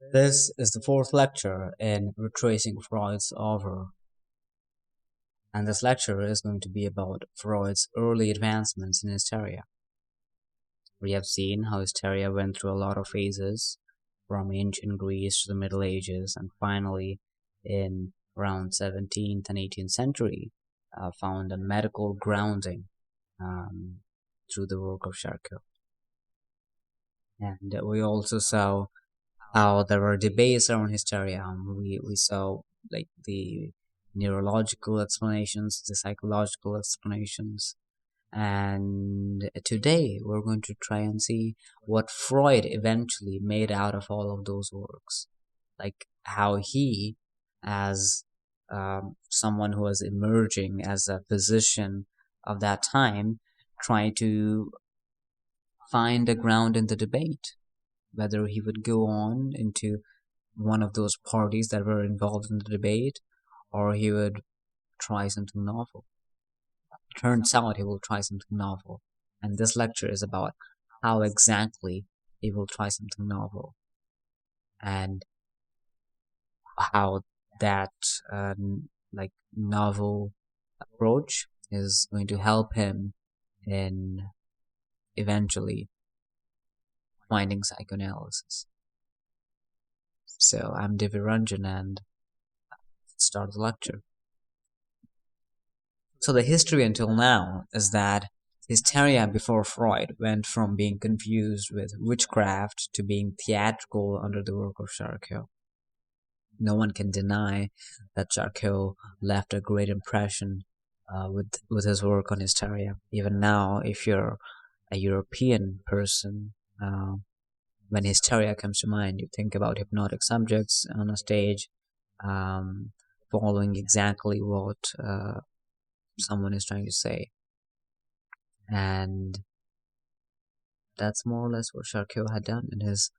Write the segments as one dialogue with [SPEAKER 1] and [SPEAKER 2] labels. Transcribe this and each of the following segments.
[SPEAKER 1] This is the fourth lecture in Retracing Freud's Oeuvre, and this lecture is going to be about Freud's early advancements in hysteria. We have seen how hysteria went through a lot of phases, from ancient Greece to the Middle Ages, and finally, in around 17th and 18th century, found a medical grounding um, through the work of Charcot. And we also saw how there were debates around hysteria. We saw like the neurological explanations, the psychological explanations, and today we're going to try and see what Freud eventually made out of all of those works, like how he, as someone who was emerging as a physician of that time, tried to find a ground in the debate, whether he would go on into one of those parties that were involved in the debate, or he would try something novel. Turns out he will try something novel, and this lecture is about how exactly he will try something novel and how that like novel approach is going to help him in eventually finding psychoanalysis. So I'm Divi Ranjan and let's start the lecture. So the history until now is that hysteria before Freud went from being confused with witchcraft to being theatrical under the work of Charcot. No one can deny that Charcot left a great impression with his work on hysteria. Even now, if you're a European person, when hysteria comes to mind, you think about hypnotic subjects on a stage, following exactly what someone is trying to say. And that's more or less what Charcot had done in his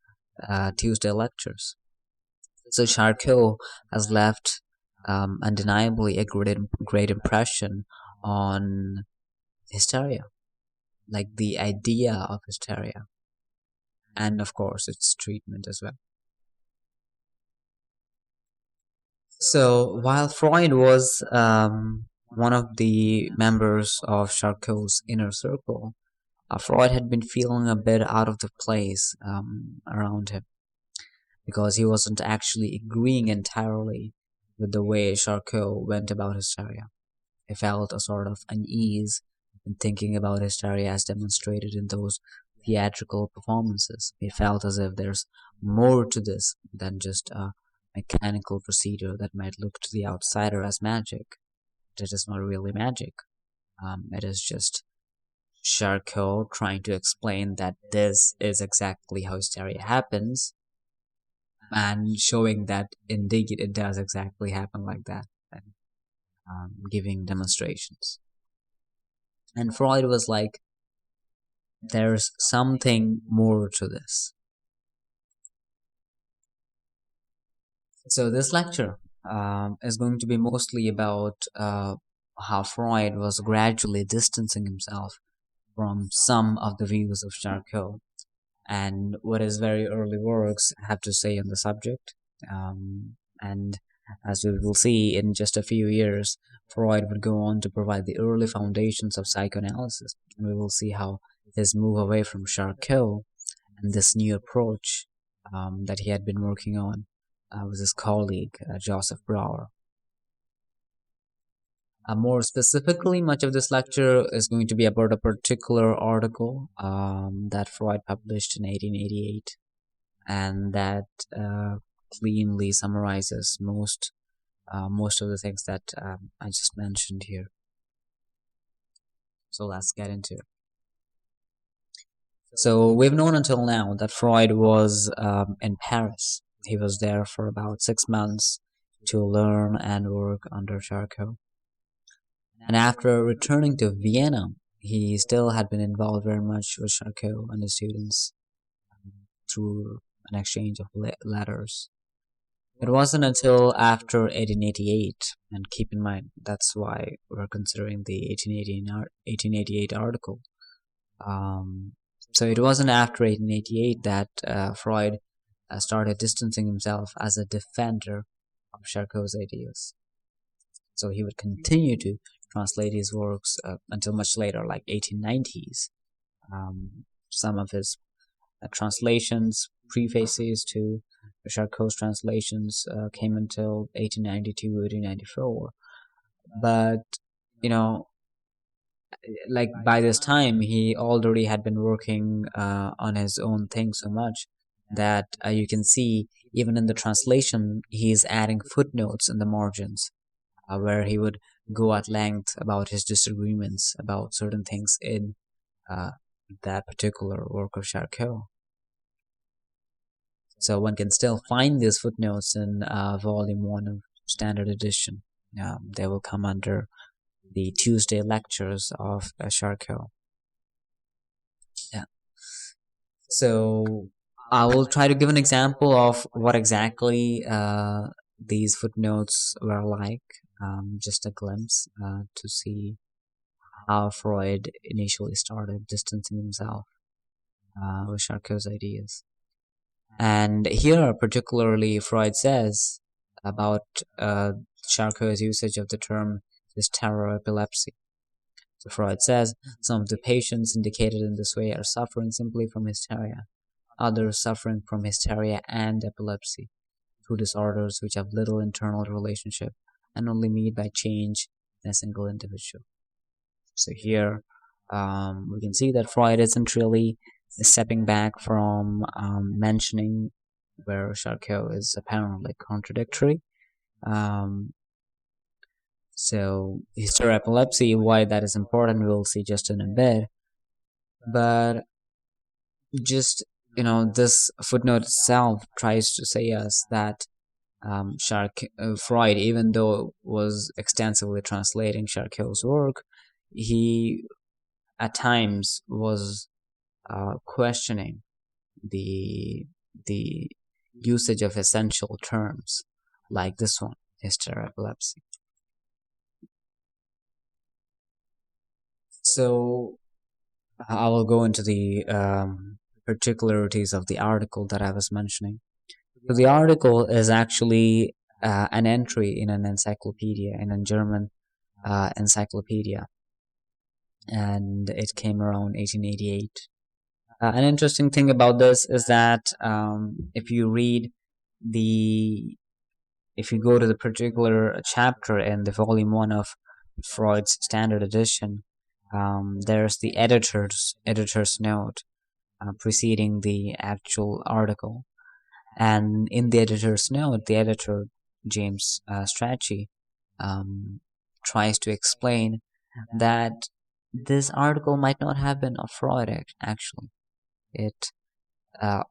[SPEAKER 1] Tuesday lectures. So Charcot has left undeniably a great impression on hysteria, like the idea of hysteria, and of course its treatment as well. So while Freud was one of the members of Charcot's inner circle, Freud had been feeling a bit out of the place around him because he wasn't actually agreeing entirely with the way Charcot went about hysteria. He felt a sort of unease in thinking about hysteria as demonstrated in those theatrical performances. He felt as if there's more to this than just a mechanical procedure that might look to the outsider as magic. It is not really magic. It is just Charcot trying to explain that this is exactly how hysteria happens, and showing that indeed it does exactly happen like that, and giving demonstrations. And Freud was like, there's something more to this. So this lecture is going to be mostly about how Freud was gradually distancing himself from some of the views of Charcot and what his very early works have to say on the subject. And as we will see in just a few years, Freud would go on to provide the early foundations of psychoanalysis. And we will see how his move away from Charcot and this new approach that he had been working on with his colleague, Joseph Brauer. More specifically, much of this lecture is going to be about a particular article that Freud published in 1888, and that cleanly summarizes most of the things that I just mentioned here. So let's get into it. So we've known until now that Freud was in Paris. He was there for about 6 months to learn and work under Charcot. And after returning to Vienna, he still had been involved very much with Charcot and his students through an exchange of letters. It wasn't until after 1888, and keep in mind that's why we're considering the 1888 article. So it wasn't after 1888 that Freud started distancing himself as a defender of Charcot's ideas. So he would continue to translate his works until much later, like 1890s. Some of his translations, prefaces to Charcot's translations came until 1892, 1894. But, you know, like by this time, he already had been working on his own thing so much that you can see even in the translation, he's adding footnotes in the margins where he would go at length about his disagreements about certain things in uh, that particular work of Charcot. So one can still find these footnotes in volume 1 of standard edition. They will come under the Tuesday lectures of Charcot. Yeah. So I will try to give an example of what exactly these footnotes were like. Just a glimpse to see how Freud initially started distancing himself with Charcot's ideas. And here, particularly, Freud says about Charcot's usage of the term hysteroepilepsy. So Freud says some of the patients indicated in this way are suffering simply from hysteria, others suffering from hysteria and epilepsy, two disorders which have little internal relationship and only meet by change in a single individual. So here we can see that Freud isn't really stepping back from mentioning where Charcot is apparently contradictory. Um, so hysteroepilepsy, why that is important, we'll see just in a bit. But just, this footnote itself tries to say us that Freud, even though was extensively translating Charcot's work, he at times was questioning the usage of essential terms like this one, hysteroepilepsy. So I will go into the particularities of the article that I was mentioning. So the article is actually an entry in an encyclopedia, in a German encyclopedia, and it came around 1888. An interesting thing about this is that if you go to the particular chapter in the volume 1 of Freud's standard edition, there's the editor's note preceding the actual article. And in the editor's note, the editor, James Strachey, tries to explain that this article might not have been of Freud, actually.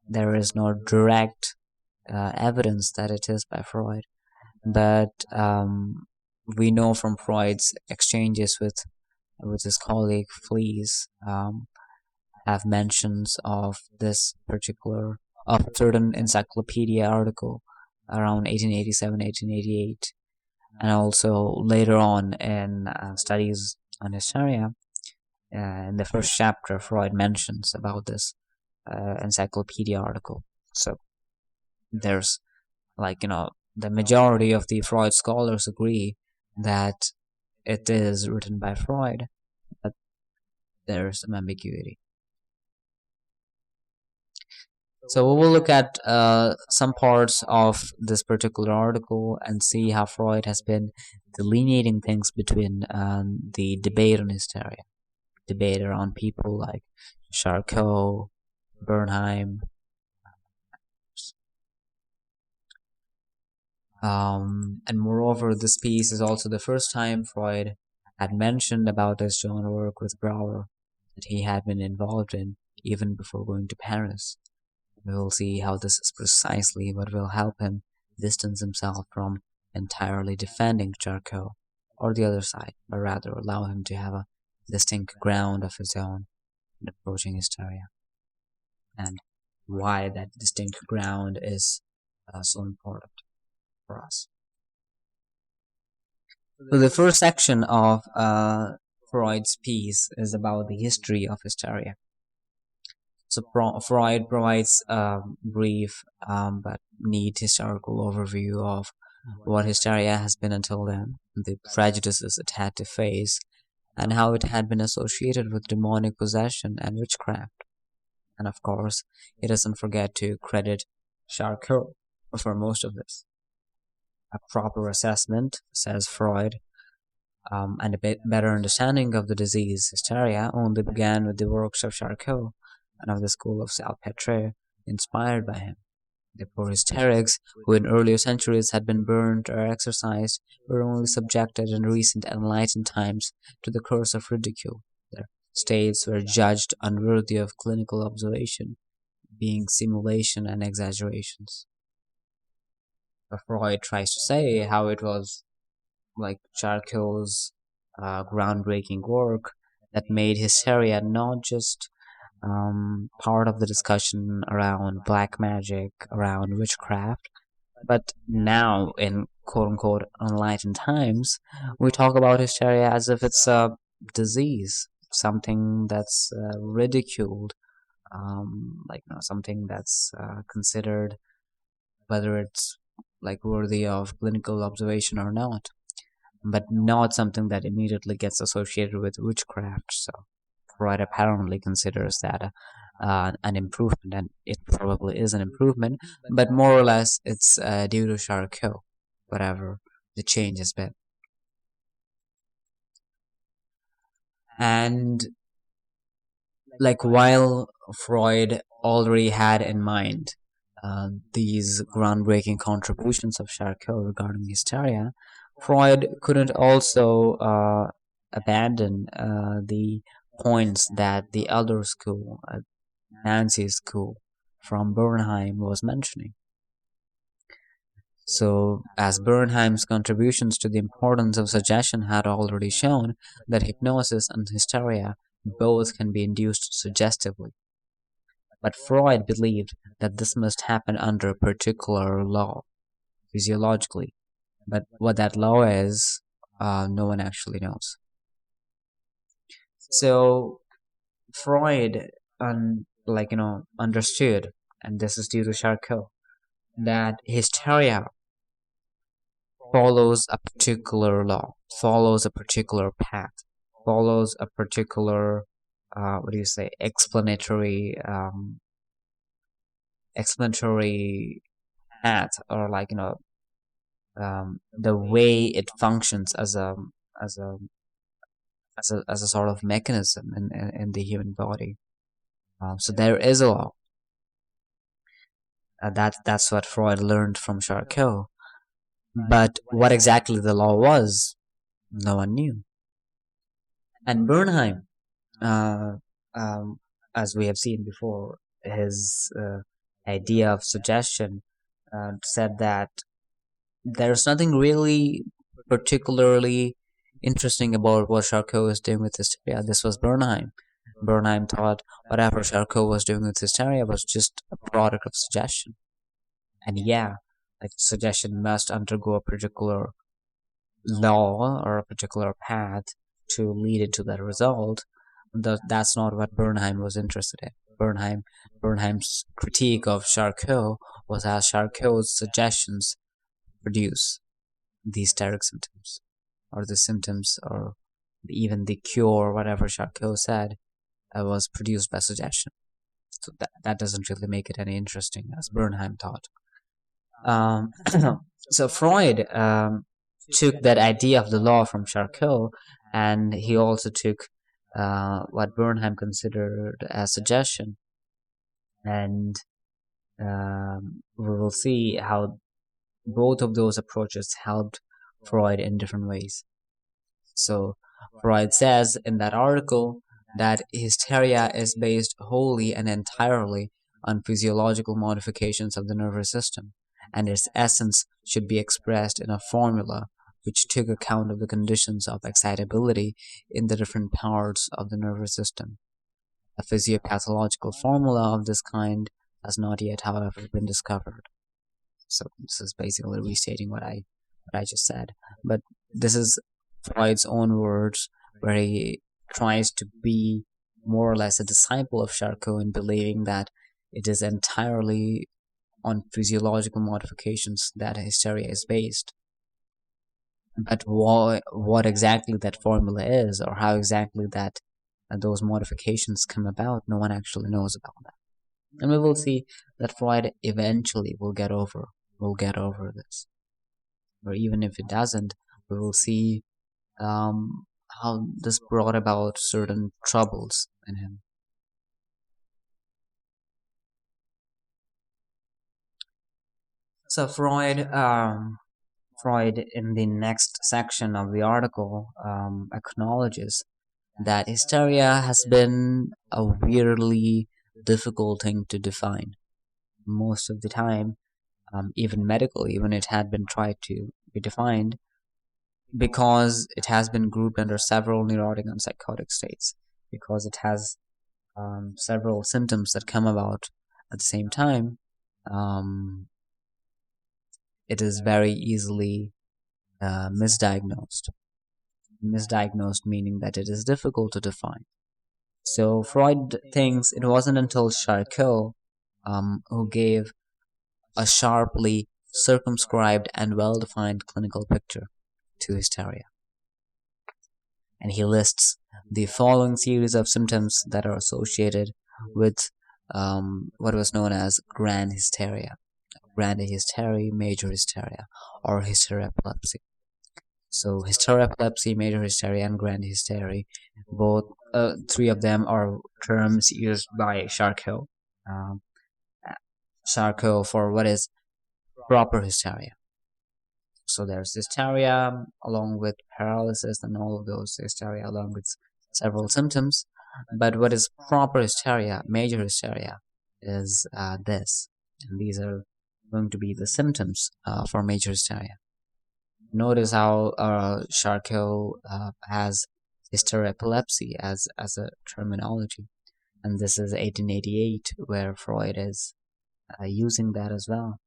[SPEAKER 1] There is no direct evidence that it is by Freud, but we know from Freud's exchanges with his colleague Flees, have mentions of this particular of a certain encyclopedia article around 1887, 1888, and also later on in studies on hysteria. In the first chapter, Freud mentions about this encyclopedia article. So there's the majority of the Freud scholars agree that it is written by Freud, but there's some ambiguity. So we will look at some parts of this particular article and see how Freud has been delineating things between the debate on hysteria, debate around people like Charcot, Bernheim. And moreover, this piece is also the first time Freud had mentioned about his joint work with Brouwer that he had been involved in even before going to Paris. We will see how this is precisely what will help him distance himself from entirely defending Charcot or the other side, but rather allow him to have a distinct ground of his own in approaching hysteria, and why that distinct ground is so important for us. So the first section of Freud's piece is about the history of hysteria. So Freud provides a brief but neat historical overview of what hysteria has been until then, the prejudices it had to face, and how it had been associated with demonic possession and witchcraft. And of course, he doesn't forget to credit Charcot for most of this. A proper assessment, says Freud, and a bit better understanding of the disease hysteria only began with the works of Charcot and of the school of Salpetre, inspired by him. The poor hysterics, who in earlier centuries had been burned or exorcised, were only subjected in recent enlightened times to the curse of ridicule. Their states were judged unworthy of clinical observation, being simulation and exaggerations. But Freud tries to say how it was like Charcot's groundbreaking work that made hysteria not just part of the discussion around black magic, around witchcraft, but now in quote unquote enlightened times, we talk about hysteria as if it's a disease, something that's ridiculed, something that's considered whether it's like worthy of clinical observation or not, but not something that immediately gets associated with witchcraft. So Freud apparently considers that an improvement, and it probably is an improvement, but more or less it's due to Charcot, whatever the change has been. And like while Freud already had in mind these groundbreaking contributions of Charcot regarding hysteria, Freud couldn't also abandon the points that the elder school, Nancy's school from Bernheim, was mentioning. So, as Bernheim's contributions to the importance of suggestion had already shown, that hypnosis and hysteria both can be induced suggestively. But Freud believed that this must happen under a particular law, physiologically. But what that law is, no one actually knows. So Freud, understood, and this is due to Charcot, that hysteria follows a particular law, follows a particular path, follows a particular, explanatory path, or the way it functions as a as a sort of mechanism in the human body. So there is a law. That's what Freud learned from Charcot. But what exactly the law was, no one knew. And Bernheim, uh, as we have seen before, his idea of suggestion said that there's nothing really particularly interesting about what Charcot was doing with hysteria. This was Bernheim. Bernheim thought whatever Charcot was doing with hysteria was just a product of suggestion. And yeah, like suggestion must undergo a particular law or a particular path to lead it to that result. That's not what Bernheim was interested in. Bernheim's critique of Charcot was as Charcot's suggestions produce the hysteric symptoms, or the symptoms, or even the cure, whatever Charcot said, was produced by suggestion. So that doesn't really make it any interesting, as Bernheim thought. Um, so Freud took that idea of the law from Charcot, and he also took what Bernheim considered as suggestion, and we will see how both of those approaches helped Freud in different ways. So Freud says in that article that hysteria is based wholly and entirely on physiological modifications of the nervous system, and its essence should be expressed in a formula which took account of the conditions of excitability in the different parts of the nervous system. A physiopathological formula of this kind has not yet, however, been discovered. So this is basically restating what I just said. But this is Freud's own words, where he tries to be more or less a disciple of Charcot in believing that it is entirely on physiological modifications that hysteria is based. But what exactly that formula is, or how exactly that those modifications come about, no one actually knows about that. And we will see that Freud eventually will get over this. Or even if it doesn't, we will see how this brought about certain troubles in him. So Freud in the next section of the article acknowledges that hysteria has been a weirdly difficult thing to define. Most of the time, even medical, even it had been tried to be defined because it has been grouped under several neurotic and psychotic states, because it has several symptoms that come about at the same time. Um, it is very easily misdiagnosed. Misdiagnosed meaning that it is difficult to define. So Freud thinks it wasn't until Charcot who gave a sharply circumscribed and well-defined clinical picture to hysteria. And he lists the following series of symptoms that are associated with what was known as grand hysteria, major hysteria, or hysterepilepsy. So hysterepilepsy, major hysteria, and grand hysteria, both three of them are terms used by Charcot. Um, Charcot for what is proper hysteria. So there's hysteria along with paralysis and all of those hysteria along with several symptoms. But what is proper hysteria, major hysteria, is this. And these are going to be the symptoms for major hysteria. Notice how Charcot has hysterepilepsy as a terminology. And this is 1888 where Freud is using that as well.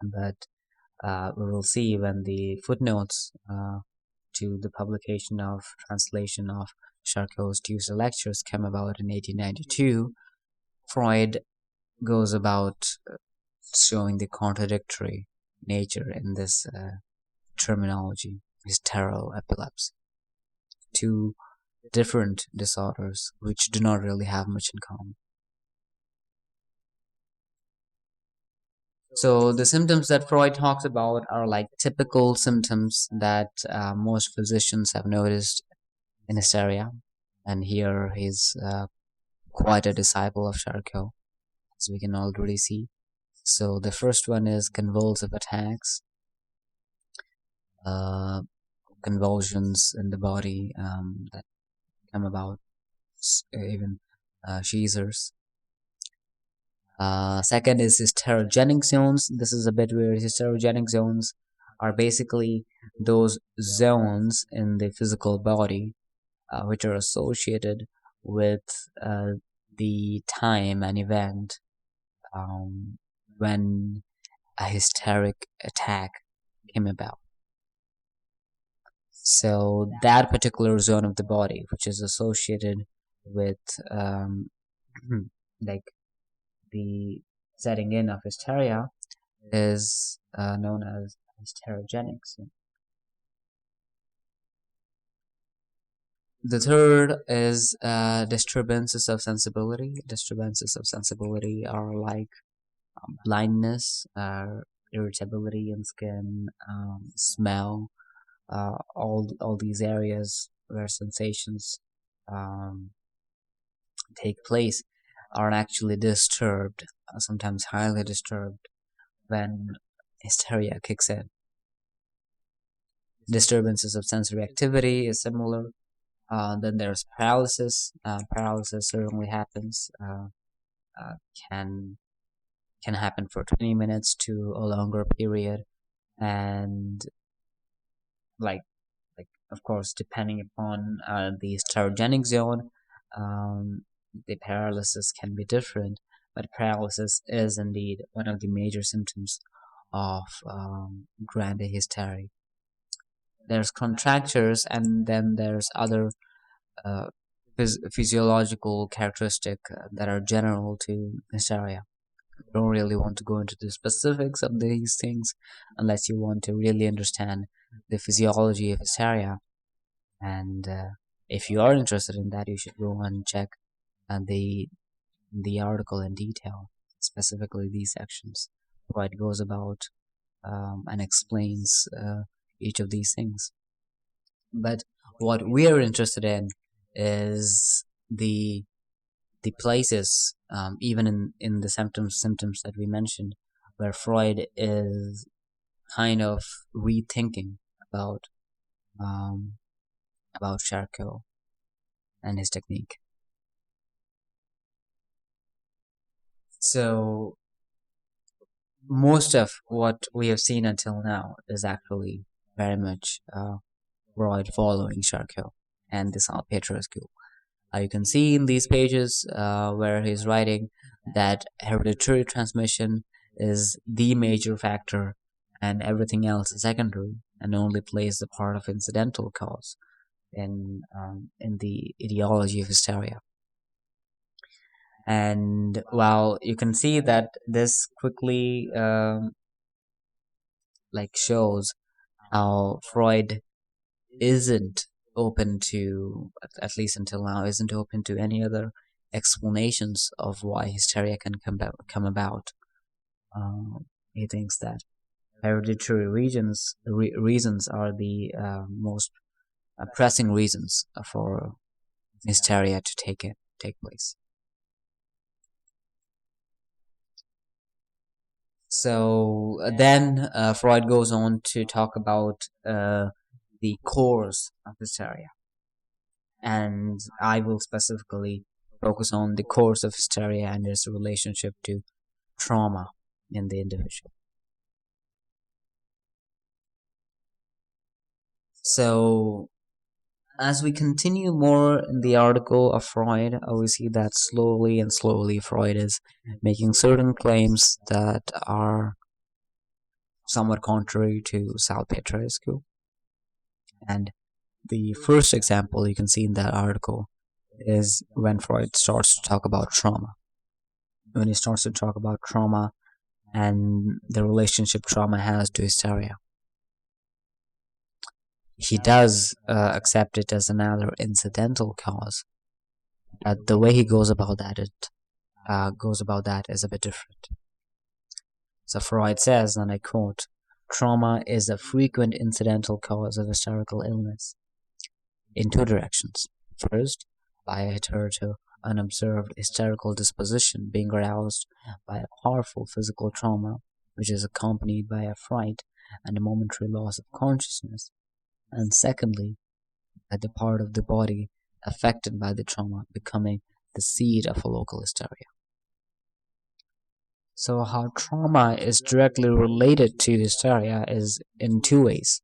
[SPEAKER 1] But we will see when the footnotes to the publication of translation of Charcot's Tuesday lectures came about in 1892, Freud goes about showing the contradictory nature in this terminology, hysteroepilepsy. Two different disorders which do not really have much in common. So the symptoms that Freud talks about are like typical symptoms that most physicians have noticed in hysteria. And here he's quite a disciple of Charcot, as we can already see. So the first one is convulsive attacks, convulsions in the body that come about, even seizures. Second is hysterogenic zones. This is a bit weird. Hysterogenic zones are basically those zones in the physical body which are associated with the time and event when a hysteric attack came about. So that particular zone of the body, which is associated with like the setting in of hysteria, is known as hysterogenic zone. The third is disturbances of sensibility. Disturbances of sensibility are like blindness, irritability in skin, smell, all these areas where sensations take place are actually disturbed, sometimes highly disturbed, when hysteria kicks in. Disturbances of sensory activity is similar. Then there's paralysis. Paralysis certainly happens. Can happen for 20 minutes to a longer period, and like of course depending upon the hysterogenic zone, the paralysis can be different. But paralysis is indeed one of the major symptoms of grand hysteria. There's contractures, and then there's other physiological characteristic that are general to hysteria. I don't really want to go into the specifics of these things unless you want to really understand the physiology of hysteria. And if you are interested in that, you should go and check the article in detail, specifically these sections, where it goes about and explains each of these things. But what we are interested in is the places, even in the symptoms that we mentioned, where Freud is kind of rethinking about um, about Charcot and his technique. So most of what we have seen until now is actually very much Freud following Charcot and the Salpeter school. You can see in these pages where he's writing that hereditary transmission is the major factor and everything else is secondary and only plays the part of incidental cause in the etiology of hysteria. And while you can see that this quickly like shows how Freud isn't open to, at least until now, isn't open to any other explanations of why hysteria can come about. He thinks that hereditary reasons are the most pressing reasons for hysteria to take place. So then Freud goes on to talk about the cause of hysteria, and I will specifically focus on the cause of hysteria and its relationship to trauma in the individual. So as we continue more in the article of Freud, we see that slowly and slowly Freud is making certain claims that are somewhat contrary to Salpeter's school. And the first example you can see in that article is when Freud starts to talk about trauma. When he starts to talk about trauma and the relationship trauma has to hysteria. He does accept it as another incidental cause, but the way he goes about that is a bit different. So Freud says, and I quote, "Trauma is a frequent incidental cause of hysterical illness in two directions. First, by a hitherto unobserved hysterical disposition being aroused by a powerful physical trauma, which is accompanied by a fright and a momentary loss of consciousness. And secondly, by the part of the body affected by the trauma becoming the seat of a local hysteria." So how trauma is directly related to hysteria is in two ways.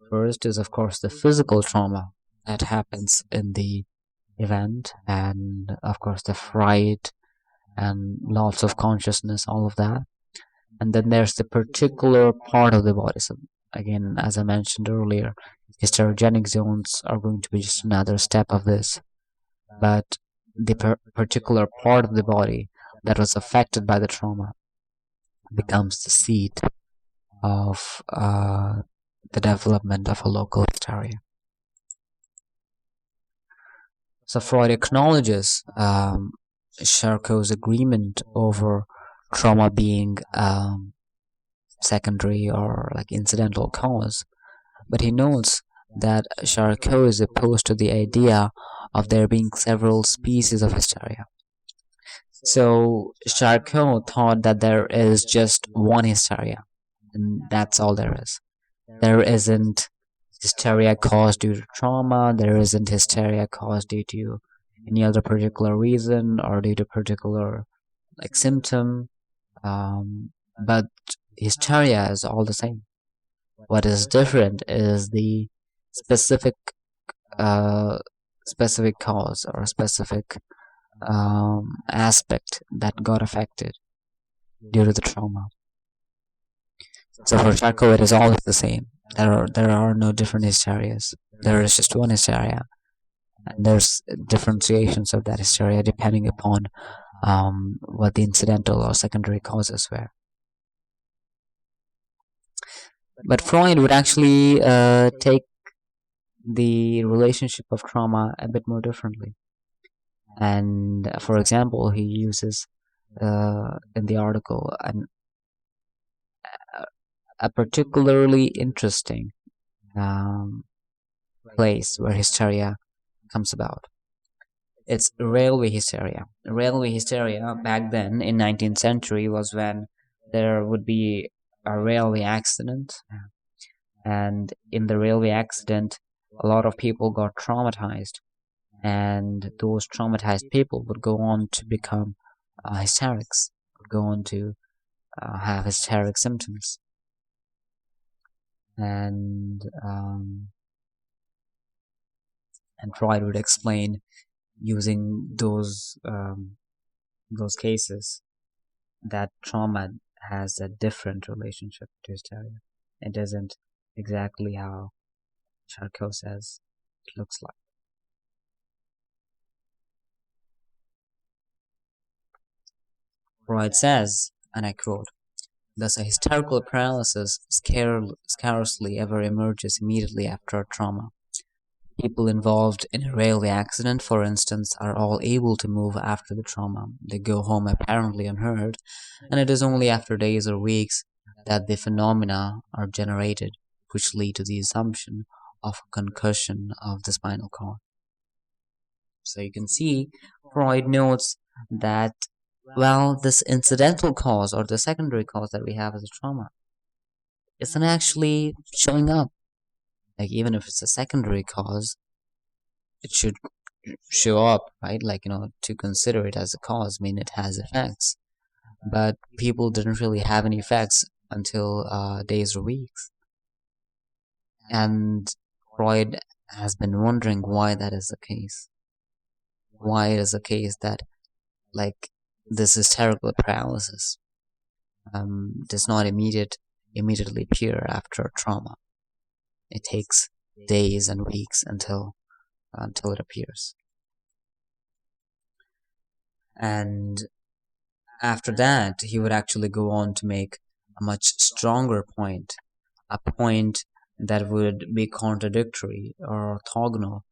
[SPEAKER 1] First is, of course, the physical trauma that happens in the event, and of course the fright and loss of consciousness, all of that. And then there's the particular part of the body. So again, as I mentioned earlier, hysterogenic zones are going to be just another step of this. But the particular part of the body that was affected by the trauma becomes the seat of the development of a local hysteria. So Freud acknowledges Charcot's agreement over trauma being secondary or like incidental cause, but he notes that Charcot is opposed to the idea of there being several species of hysteria. So Charcot thought that there is just one hysteria, and that's all there is. There isn't hysteria caused due to trauma, there isn't hysteria caused due to any other particular reason or due to particular like symptom, but hysteria is all the same. What is different is the specific specific cause or specific aspect that got affected due to the trauma. So for Charcot, it is always the same. There are no different hysterias. There is just one hysteria, And there's differentiations of that hysteria depending upon what the incidental or secondary causes were. But Freud would actually take the relationship of trauma a bit more differently. And for example, he uses in the article a particularly interesting um, place where hysteria comes about. It's railway hysteria. Railway hysteria back then in 19th century was when there would be a railway accident, and in the railway accident, a lot of people got traumatized, and those traumatized people would go on to become hysterics, would go on to have hysteric symptoms, and um, and Freud would explain using those cases that trauma has a different relationship to hysteria. It isn't exactly how Charcot says it looks like. Freud says, and I quote, thus a hysterical paralysis scarcely ever emerges immediately after a trauma. People involved in a railway accident, for instance, are all able to move after the trauma. They go home apparently unhurt, and it is only after days or weeks that the phenomena are generated, which lead to the assumption of concussion of the spinal cord. So you can see Freud notes that, well, this incidental cause or the secondary cause that we have as a trauma isn't actually showing up. Like, even if it's a secondary cause, it should show up, right? Like, to consider it as a cause, I mean, it has effects. But people didn't really have any effects until days or weeks. And Freud has been wondering why that is the case. Why it is the case that, like, this hysterical paralysis does not immediately appear after a trauma. It takes days and weeks until it appears. And after that, he would actually go on to make a much stronger point, a point that would be contradictory or orthogonal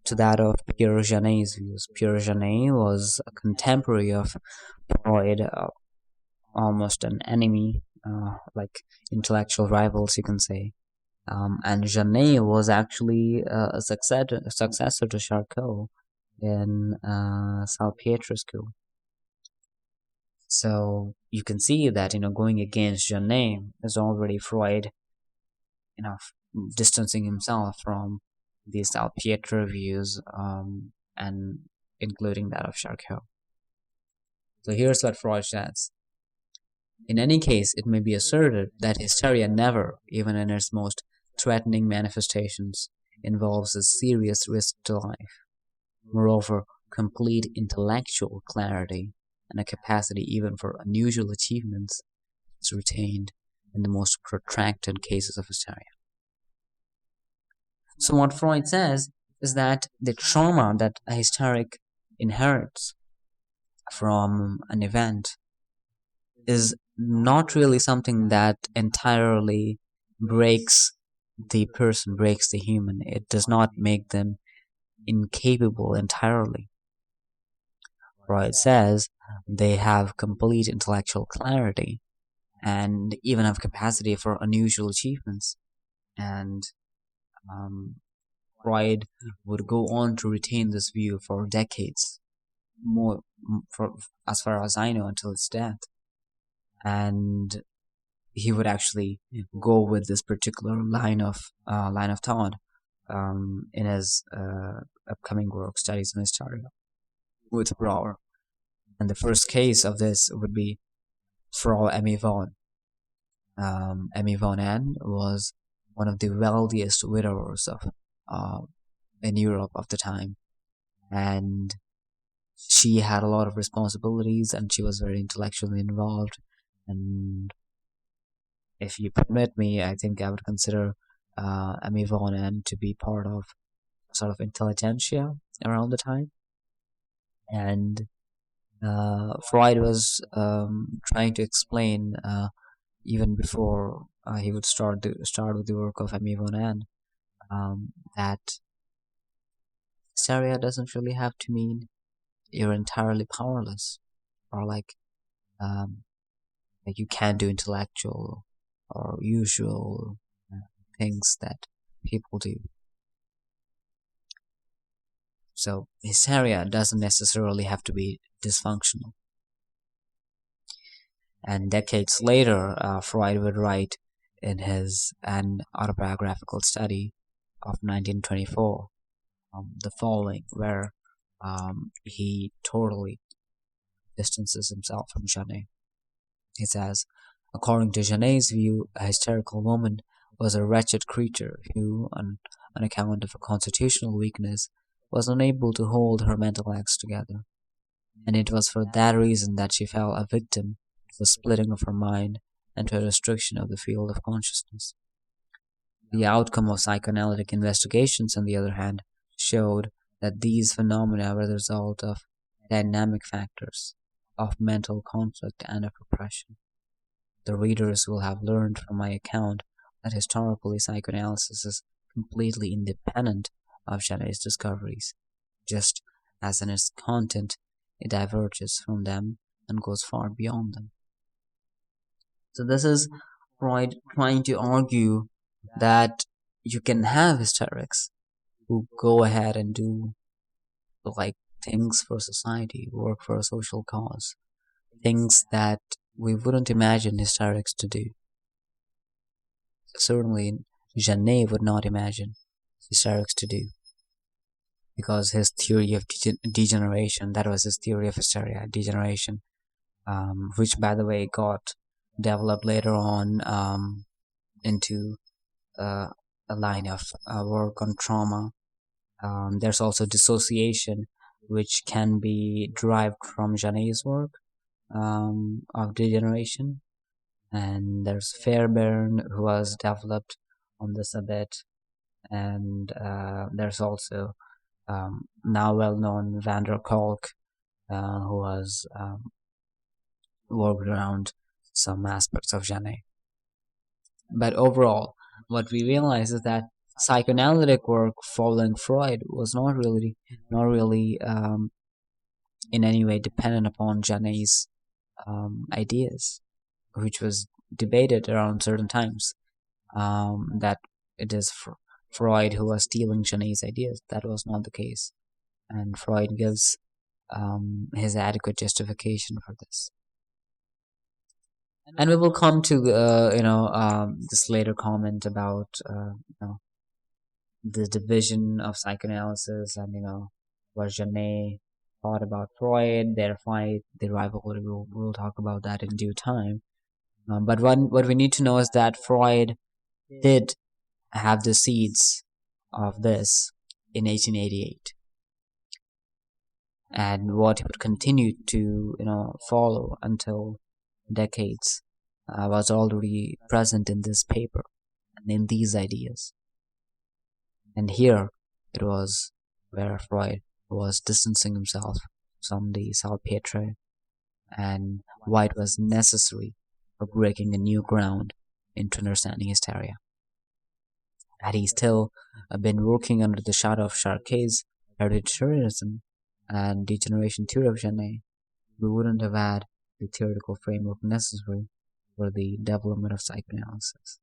[SPEAKER 1] to that of Pierre Janet's views. Pierre Janet was a contemporary of Freud, almost an enemy, like intellectual rivals, you can say. And Janet was actually a successor to Charcot in Salpêtre school. So you can see that, going against Janet is already Freud, distancing himself from the Salpêtre views, and including that of Charcot. So here's what Freud says. In any case, it may be asserted that hysteria never, even in its most threatening manifestations, involves a serious risk to life. Moreover, complete intellectual clarity and a capacity even for unusual achievements is retained in the most protracted cases of hysteria. So what Freud says is that the trauma that a hysteric inherits from an event is not really something that entirely breaks the person, breaks the human. It does not make them incapable entirely. Freud says they have complete intellectual clarity and even have capacity for unusual achievements. And Freud would go on to retain this view for decades, more, for as far as I know, until his death. And he would actually go with this particular line of thought in his upcoming work, Studies in Hysteria, with Brauer. And the first case of this would be Frau Emmy Vaughan. Emmy Vaughan Ann was one of the wealthiest widowers in Europe of the time, and she had a lot of responsibilities, and she was very intellectually involved. And if you permit me, I think I would consider Emmy Vaughan Ann to be part of sort of intelligentsia around the time, and Freud was trying to explain even before he would start with the work of Amy Vonan, that hysteria doesn't really have to mean you're entirely powerless, or um, like you can't do intellectual or usual things that people do. So hysteria doesn't necessarily have to be dysfunctional. And decades later, Freud would write in his An Autobiographical Study of 1924 the following, where he totally distances himself from Janet. He says, according to Janet's view, a hysterical woman was a wretched creature who, on account of a constitutional weakness, was unable to hold her mental acts together, and it was for that reason that she fell a victim to the splitting of her mind and to a restriction of the field of consciousness. The outcome of psychoanalytic investigations, on the other hand, showed that these phenomena were the result of dynamic factors, of mental conflict and of repression. The readers will have learned from my account that historically psychoanalysis is completely independent of Janet's discoveries, just as in its content it diverges from them and goes far beyond them. So this is Freud trying to argue that you can have hysterics who go ahead and do like things for society, work for a social cause, things that we wouldn't imagine hysterics to do. Certainly, Janet would not imagine hysterics to do, because his theory of degeneration, that was his theory of hysteria, degeneration, which, by the way, got developed later on into a line of work on trauma. There's also dissociation, which can be derived from Janet's work of degeneration. And there's Fairbairn, who was developed on this a bit. And there's also now well-known Van der Kolk, who was worked around some aspects of Janet. But overall, what we realize is that psychoanalytic work following Freud was not really in any way dependent upon Janet's ideas, which was debated around certain times, that it is Freud who was stealing Janet's ideas. That was not the case, and Freud gives his adequate justification for this. And we will come to this later comment about the division of psychoanalysis, and what Janet thought about Freud, their fight, their rivalry. We'll talk about that in due time. But what we need to know is that Freud did have the seeds of this in 1888, and what he would continue to follow until decades was already present in this paper and in these ideas. And here it was where Freud was distancing himself from the Salpetre, and why it was necessary for breaking a new ground into understanding hysteria. Had he still been working under the shadow of Charcot's hereditarianism and degeneration theory of Janet, we wouldn't have had the theoretical framework necessary for the development of psychoanalysis.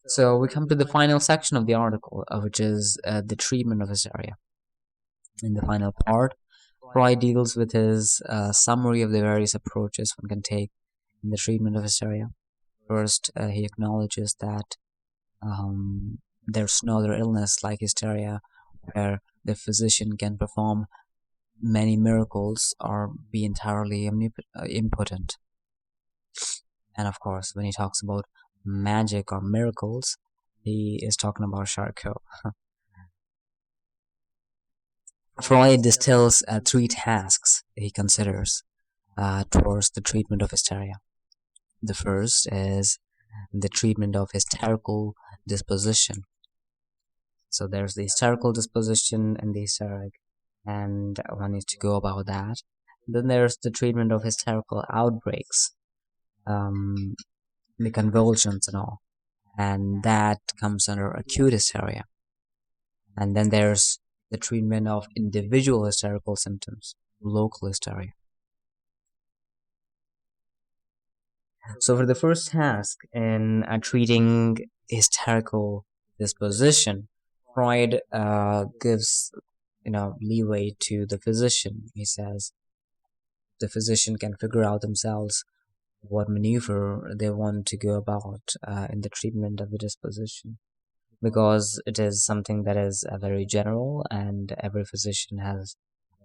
[SPEAKER 1] So we come to the final section of the article, which is the treatment of hysteria. In the final part, Freud deals with his summary of the various approaches one can take in the treatment of hysteria. First, he acknowledges that there's no other illness like hysteria where the physician can perform many miracles or be entirely impotent. And of course, when he talks about magic or miracles, he is talking about Charcot. Freud distills three tasks he considers towards the treatment of hysteria. The first is the treatment of hysterical disposition. So there's the hysterical disposition and the hysteric, and one needs to go about that. Then there's the treatment of hysterical outbreaks, um, the convulsions and all, and that comes under acute hysteria. And then there's the treatment of individual hysterical symptoms, local hysteria. So for the first task in treating hysterical disposition, Freud gives leeway to the physician. He says the physician can figure out themselves what maneuver they want to go about in the treatment of the disposition, because it is something that is very general and every physician has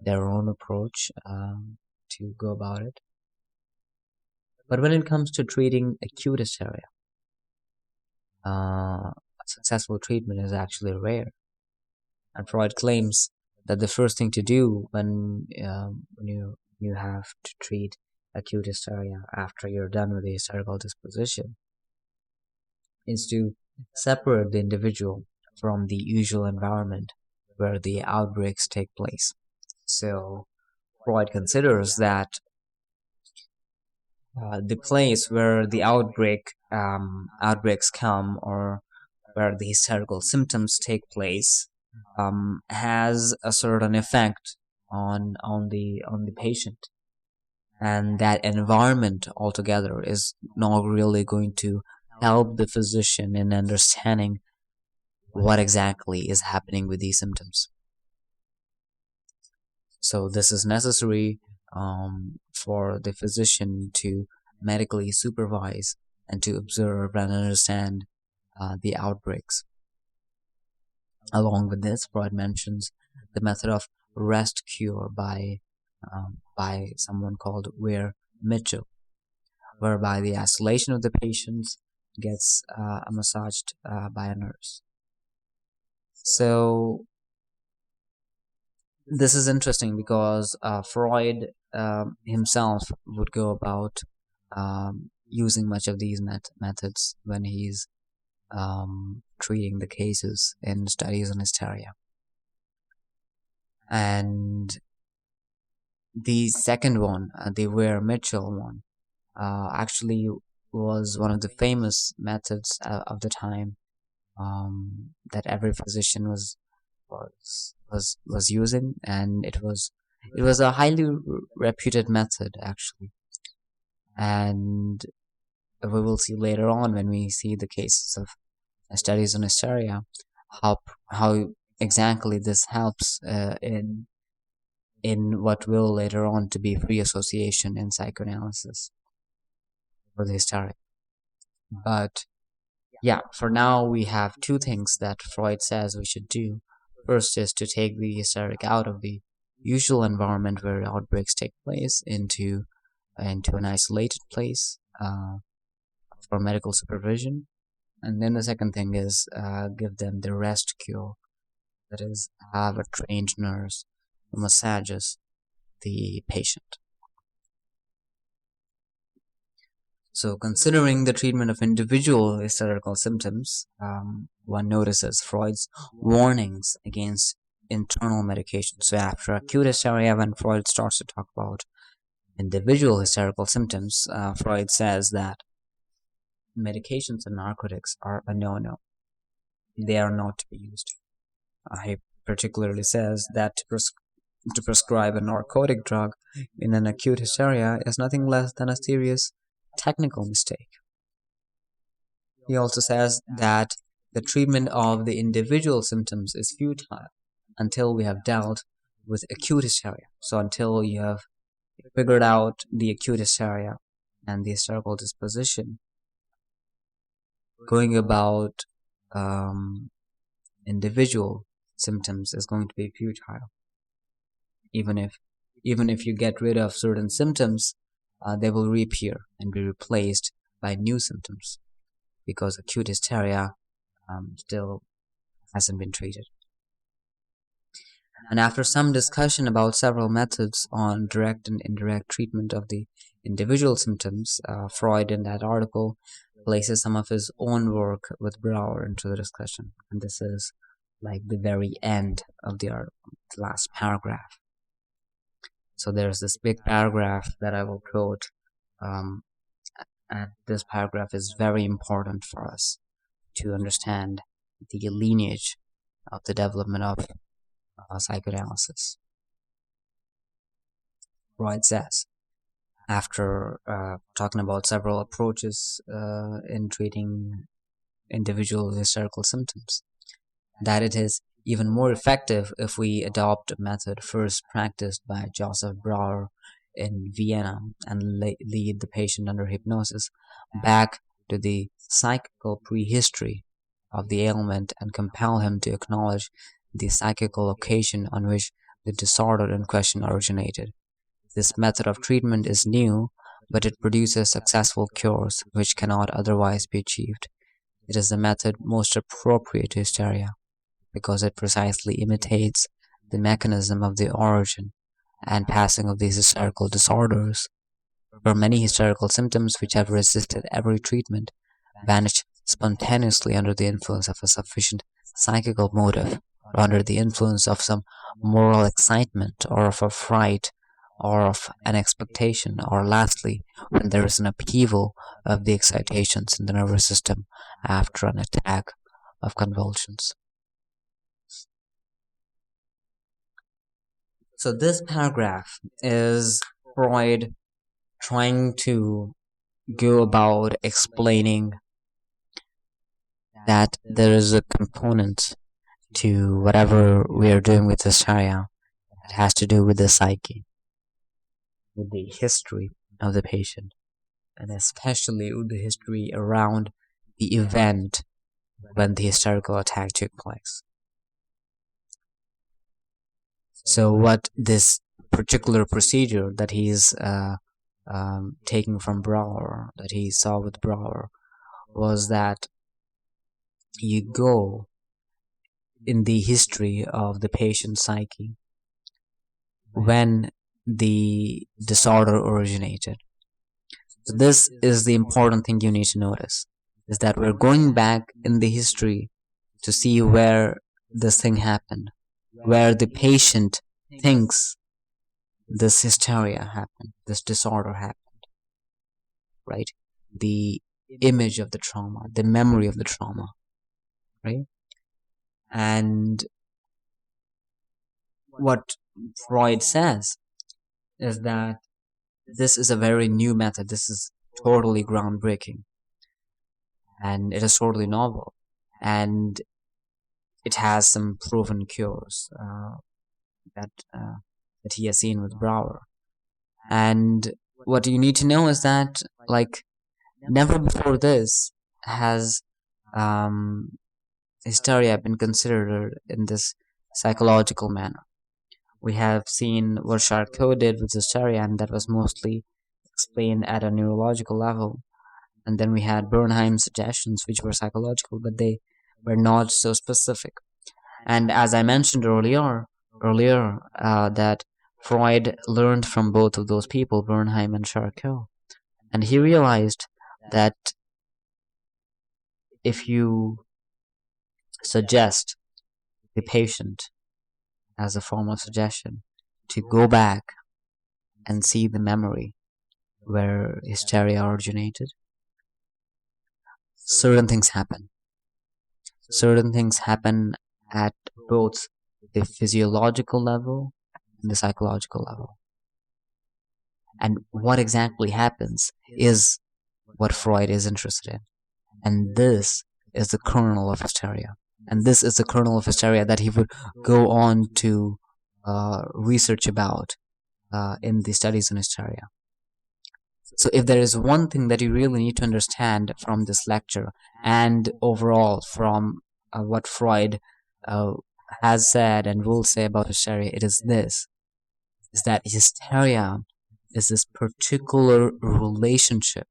[SPEAKER 1] their own approach to go about it. But when it comes to treating acute hysteria, successful treatment is actually rare. And Freud claims that the first thing to do when you have to treat acute hysteria after you're done with the hysterical disposition is to separate the individual from the usual environment where the outbreaks take place. So Freud considers that the place where the outbreaks come, or where the hysterical symptoms take place, has a certain effect on the patient, and that environment altogether is not really going to help the physician in understanding what exactly is happening with these symptoms. So this is necessary for the physician to medically supervise and to observe and understand the outbreaks. Along with this, Freud mentions the method of rest cure by someone called Mitchell, whereby the isolation of the patient gets massaged by a nurse. So this is interesting because Freud himself would go about using much of these methods when he's treating the cases in studies on hysteria. And the second one, the Mitchell one, actually was one of the famous methods of the time that every physician was using, and it was a highly reputed method actually. And we will see later on, when we see the cases of studies on hysteria, how exactly this helps in what will later on to be free association in psychoanalysis for the hysteric. But yeah, for now we have two things that Freud says we should do. First is to take the hysteric out of the usual environment where outbreaks take place into an isolated place for medical supervision. And then the second thing is give them the rest cure. That is, have a trained nurse who massages the patient. So considering the treatment of individual hysterical symptoms, one notices Freud's warnings against internal medication. So after acute hysteria, when Freud starts to talk about individual hysterical symptoms, Freud says that medications and narcotics are a no-no. They are not to be used. He particularly says that to prescribe a narcotic drug in an acute hysteria is nothing less than a serious technical mistake. He also says that the treatment of the individual symptoms is futile until we have dealt with acute hysteria. So until you have figured out the acute hysteria and the hysterical disposition, going about individual symptoms is going to be futile. Even if you get rid of certain symptoms, they will reappear and be replaced by new symptoms, because acute hysteria still hasn't been treated. And after some discussion about several methods on direct and indirect treatment of the individual symptoms, Freud in that article places some of his own work with Brower into the discussion. And this is like the very end of the article, the last paragraph. So there's this big paragraph that I will quote, um, and this paragraph is very important for us to understand the lineage of the development of psychoanalysis. Freud says, after talking about several approaches in treating individual hysterical symptoms, that it is even more effective if we adopt a method first practiced by Joseph Brauer in Vienna and lead the patient under hypnosis back to the psychical prehistory of the ailment and compel him to acknowledge the psychical occasion on which the disorder in question originated. This method of treatment is new, but it produces successful cures which cannot otherwise be achieved. It is the method most appropriate to hysteria, because it precisely imitates the mechanism of the origin and passing of these hysterical disorders, where many hysterical symptoms which have resisted every treatment vanish spontaneously under the influence of a sufficient psychical motive, or under the influence of some moral excitement, or of a fright, or of an expectation, or lastly, when there is an upheaval of the excitations in the nervous system after an attack of convulsions. So this paragraph is Freud trying to go about explaining that there is a component to whatever we are doing with hysteria that has to do with the psyche, with the history of the patient, and especially with the history around the event when the hysterical attack took place. So what this particular procedure that he's taking from Brower, that he saw with Brower, was that you go in the history of the patient's psyche when the disorder originated. So this is the important thing you need to notice, is that we're going back in the history to see where this thing happened, where the patient thinks this hysteria happened, this disorder happened, right? The image of the trauma, the memory of the trauma, right? And what Freud says is that this is a very new method. This is totally groundbreaking, and it is totally novel, and it has some proven cures that he has seen with Brower. And what you need to know is that, like, never before this has hysteria been considered in this psychological manner. We have seen what Charcot did with hysteria, and that was mostly explained at a neurological level. And then we had Bernheim's suggestions, which were psychological, but they were not so specific. And as I mentioned earlier, that Freud learned from both of those people, Bernheim and Charcot, and he realized that if you suggest the patient, as a form of suggestion, to go back and see the memory where hysteria originated, certain things happen. Certain things happen at both the physiological level and the psychological level. And what exactly happens is what Freud is interested in. And this is the kernel of hysteria. And this is the kernel of hysteria that he would go on to research about in the studies on hysteria. So if there is one thing that you really need to understand from this lecture, and overall from what Freud has said and will say about hysteria, it is this, is that hysteria is this particular relationship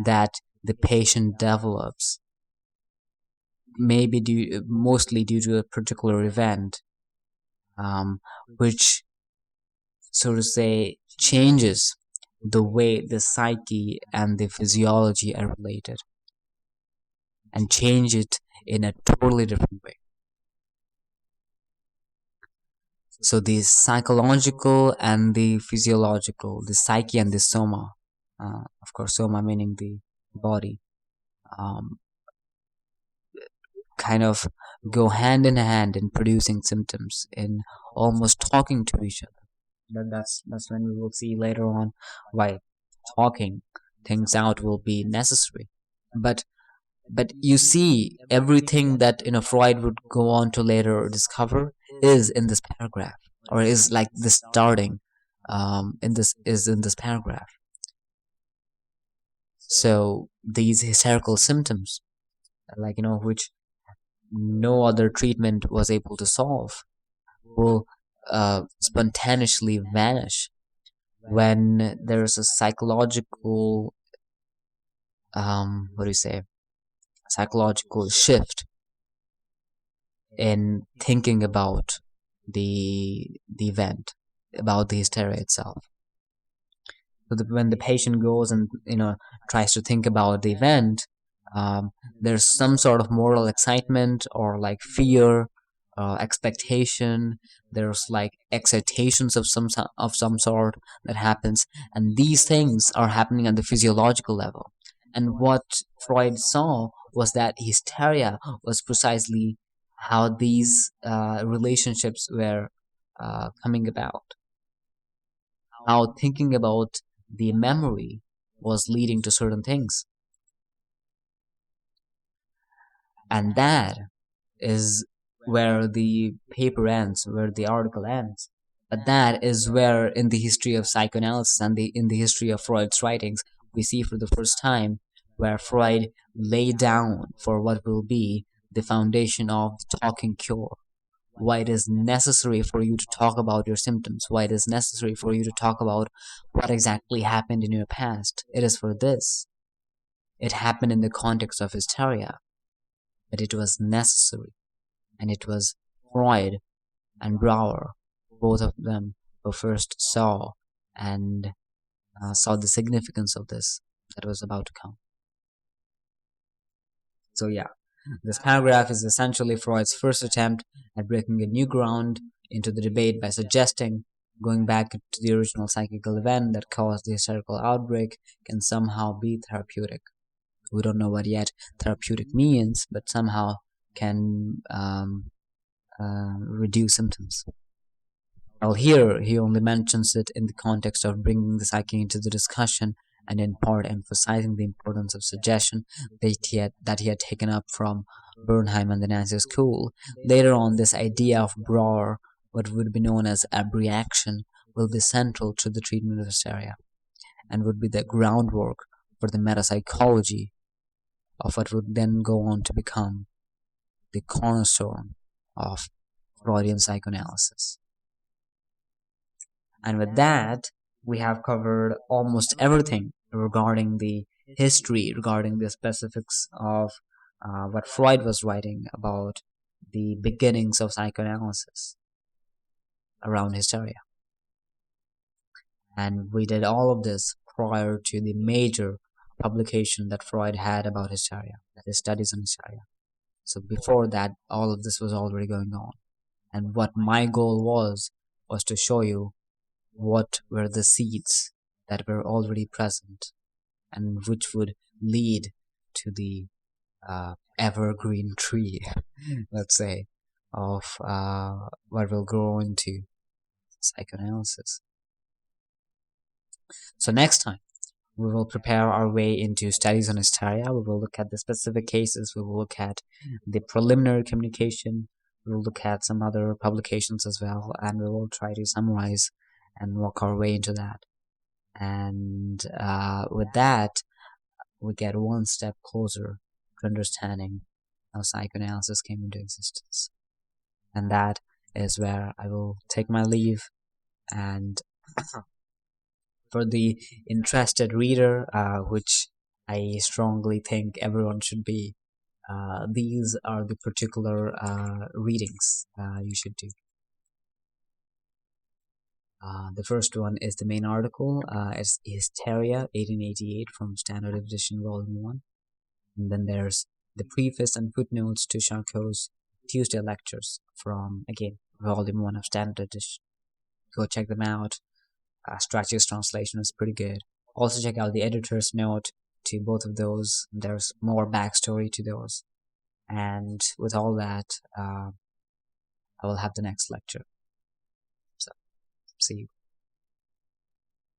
[SPEAKER 1] that the patient develops, maybe mostly due to a particular event, which, so to say, changes the way the psyche and the physiology are related. and change it in a totally different way. So the psychological and the physiological, the psyche and the soma, of course, soma meaning the body, um, kind of go hand in hand in producing symptoms, in almost talking to each other. That's when we will see later on why talking things out will be necessary. But you see, everything that Freud would go on to later discover is in this paragraph, or is like the starting in this paragraph. So these hysterical symptoms, like which no other treatment was able to solve, will spontaneously vanish when there's a psychological what do you say psychological shift in thinking about the event, about the hysteria itself. So that when the patient goes and tries to think about the event, there's some sort of moral excitement or like fear, expectation. There's like excitations of some sort that happens, and these things are happening at the physiological level. And what Freud saw was that hysteria was precisely how these relationships were coming about, how thinking about the memory was leading to certain things. And that is where the paper ends, where the article ends. But that is where, in the history of psychoanalysis and in the history of Freud's writings, we see for the first time where Freud laid down for what will be the foundation of the talking cure. Why it is necessary for you to talk about your symptoms, why it is necessary for you to talk about what exactly happened in your past. It is for this. It happened in the context of hysteria, but it was necessary. And it was Freud and Brouwer, both of them, who first saw and saw the significance of this that was about to come. So yeah, this paragraph is essentially Freud's first attempt at breaking a new ground into the debate by suggesting going back to the original psychical event that caused the hysterical outbreak can somehow be therapeutic. We don't know what yet therapeutic means, but somehow can reduce symptoms. Well, here he only mentions it in the context of bringing the psyche into the discussion, and in part emphasizing the importance of suggestion that he had taken up from Bernheim and the Nazi school. Later on, this idea of Brouwer, what would be known as abreaction, will be central to the treatment of hysteria, and would be the groundwork for the metapsychology of what would then go on to become the cornerstone of Freudian psychoanalysis. And with that, we have covered almost everything regarding the history, regarding the specifics of what Freud was writing about the beginnings of psychoanalysis around hysteria. And we did all of this prior to the major publication that Freud had about hysteria, that is studies on hysteria. So before that, all of this was already going on. And what my goal was to show you what were the seeds that were already present and which would lead to the evergreen tree, let's say, of what will grow into psychoanalysis. So next time, we will prepare our way into studies on hysteria. We will look at the specific cases. We will look at the preliminary communication. We will look at some other publications as well, and we will try to summarize and walk our way into that. And with that, we get one step closer to understanding how psychoanalysis came into existence. And that is where I will take my leave. And for the interested reader, which I strongly think everyone should be, these are the particular readings you should do. The first one is the main article. It's Hysteria, 1888, from Standard Edition, Volume 1. And then there's the preface and footnotes to Charcot's Tuesday lectures from, again, Volume 1 of Standard Edition. Go check them out. Strachey's translation is pretty good. Also check out the editor's note to both of those. There's more backstory to those. And with all that, I will have the next lecture. So, see you.